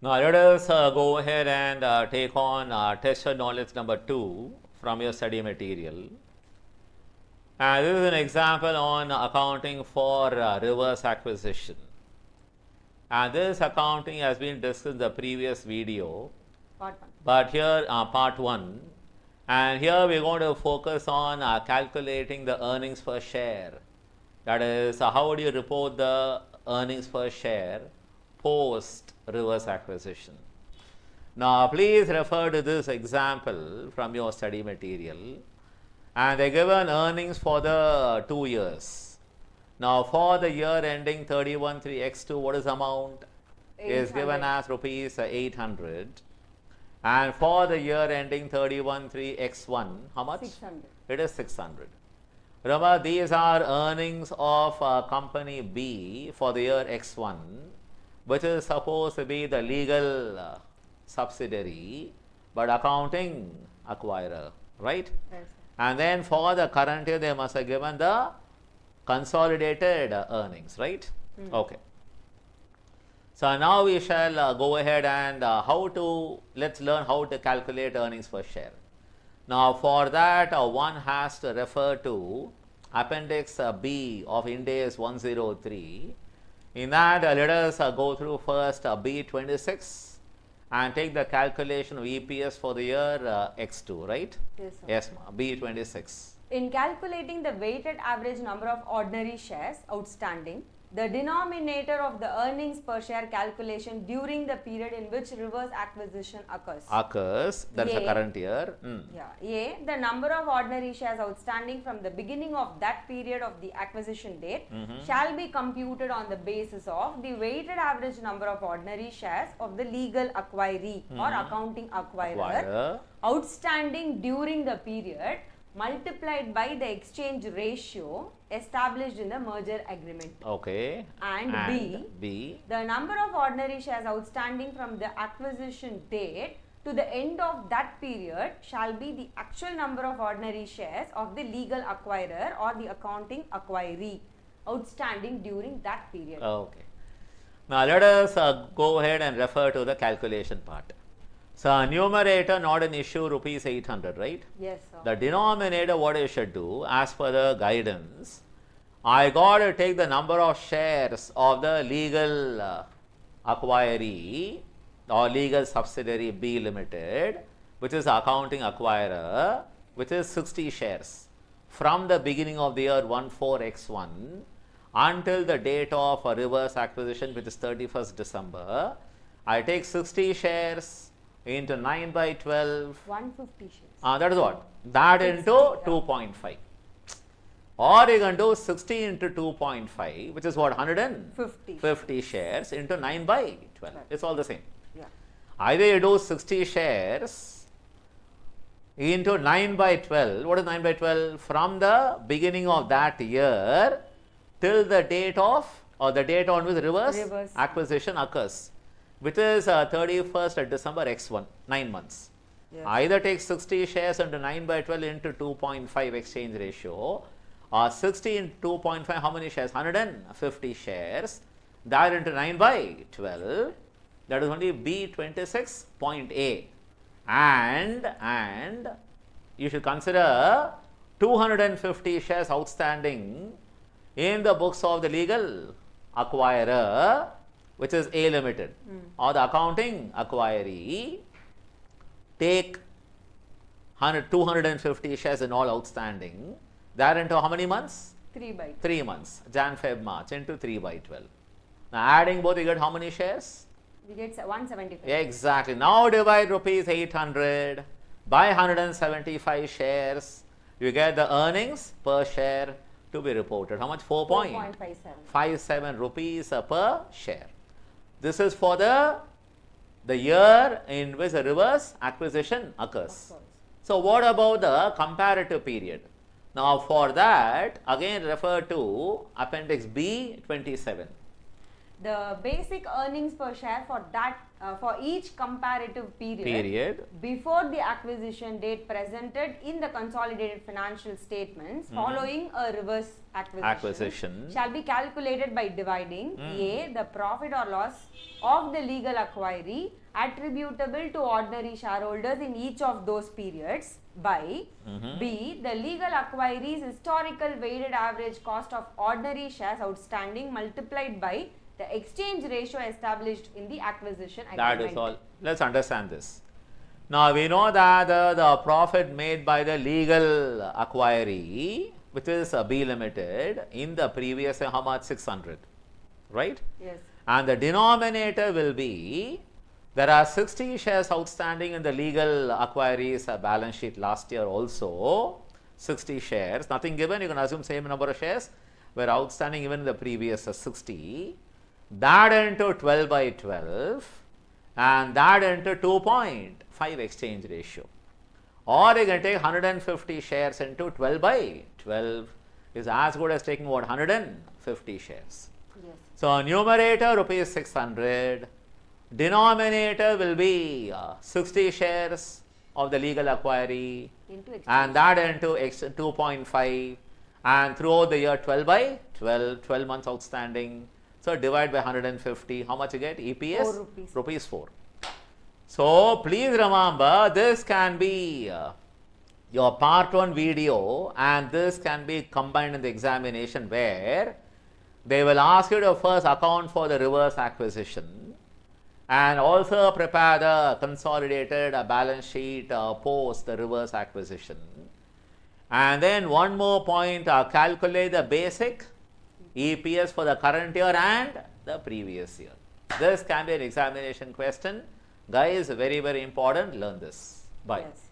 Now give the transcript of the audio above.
Now let us go ahead and take on tested knowledge number 2 from your study material. And this is an example on accounting for reverse acquisition. And this accounting has been discussed in the previous video. Part 1. But here, part 1. And here we are going to focus on calculating the earnings per share. That is, how would you report the earnings per share post reverse acquisition. Now, please refer to this example from your study material. And they given earnings for the 2 years. Now, for the year ending 31/3/X2, what is the amount? Is given as rupees 800. And for the year ending 31/3/X1, how much? 600. It is 600. Remember, these are earnings of company B for the year X1, which is supposed to be the legal subsidiary, but accounting acquirer, right? Yes. And then for the current year, they must have given the consolidated earnings, right? Okay. So now we shall go ahead and let's learn how to calculate earnings per share. Now for that, one has to refer to Appendix B of IND AS 103. In that, let us go through first B26 and take the calculation of EPS for the year X2, right? Yes, sir. Yes, B26. In calculating the weighted average number of ordinary shares outstanding, the denominator of the earnings per share calculation during the period in which reverse acquisition occurs. That's the A. current year. Yeah. A. The number of ordinary shares outstanding from the beginning of that period of the acquisition date shall be computed on the basis of the weighted average number of ordinary shares of the legal acquiree or accounting acquirer outstanding during the period multiplied by the exchange ratio established in the merger agreement. Okay. And B. The number of ordinary shares outstanding from the acquisition date to the end of that period shall be the actual number of ordinary shares of the legal acquirer or the accounting acquiree outstanding during that period. Okay. Now let us go ahead and refer to the calculation part. So numerator not an issue, rupees 800, right? Yes, sir. The denominator, what I should do as per the guidance, I got to take the number of shares of the legal acquiree or legal subsidiary B Limited, which is accounting acquirer, which is 60 shares from the beginning of the year 14X1 until the date of a reverse acquisition, which is 31st December. I take 60 shares into 9 by 12. 150 shares. That is what? That into 2.5. Or you can do 60 into 2.5, which is what? 150 shares into 9 by 12. It's all the same. Yeah. Either you do 60 shares into 9 by 12. What is 9 by 12? From the beginning of that year till the date of, or the date on which reverse acquisition occurs, which is 31st December X1, 9 months. Yes. Either take 60 shares into 9 by 12 into 2.5 exchange ratio, or 60 into 2.5, how many shares? 150 shares. That into 9 by 12, that is only B26 point A. And you should consider 250 shares outstanding in the books of the legal acquirer, which is A Limited, or the accounting acquiree. Take 250 shares in all outstanding. That into how many months? 3 by 12. 3 months. Jan, Feb, March into 3 by 12. Now adding both, you get how many shares? We get 175. Exactly. Now divide rupees 800 by 175 shares. You get the earnings per share to be reported. How much? 4.57 rupees per share. This is for the year in which a reverse acquisition occurs. So what about the comparative period? Now for that, again refer to Appendix B 27. the basic earnings per share for that for each comparative period before the acquisition date presented in the consolidated financial statements following a reverse acquisition shall be calculated by dividing A, the profit or loss of the legal acquiree attributable to ordinary shareholders in each of those periods by B, the legal acquiree's historical weighted average cost of ordinary shares outstanding multiplied by the exchange ratio established in the acquisition agreement. That is all. Let's understand this. Now we know that the profit made by the legal acquiree, which is B Limited, in the previous how much? 600, right? Yes. And the denominator will be, there are 60 shares outstanding in the legal acquiree's balance sheet last year also, 60 shares, nothing given, you can assume same number of shares were outstanding even in the previous 60. That into 12 by 12 and that into 2.5 exchange ratio. Or you can take 150 shares into 12 by 12 is as good as taking what, 150 shares. Yes. So numerator rupees 600, denominator will be 60 shares of the legal acquiree and that into 2.5 and throughout the year 12 by 12 months outstanding. So divide by 150, how much you get? EPS? 4 rupees. Rupees 4. So please remember, this can be your part 1 video and this can be combined in the examination where they will ask you to first account for the reverse acquisition and also prepare the consolidated balance sheet post the reverse acquisition. And then one more point, calculate the basic EPS for the current year and the previous year. This can be an examination question. Guys, very, very important. Learn this. Bye. Yes.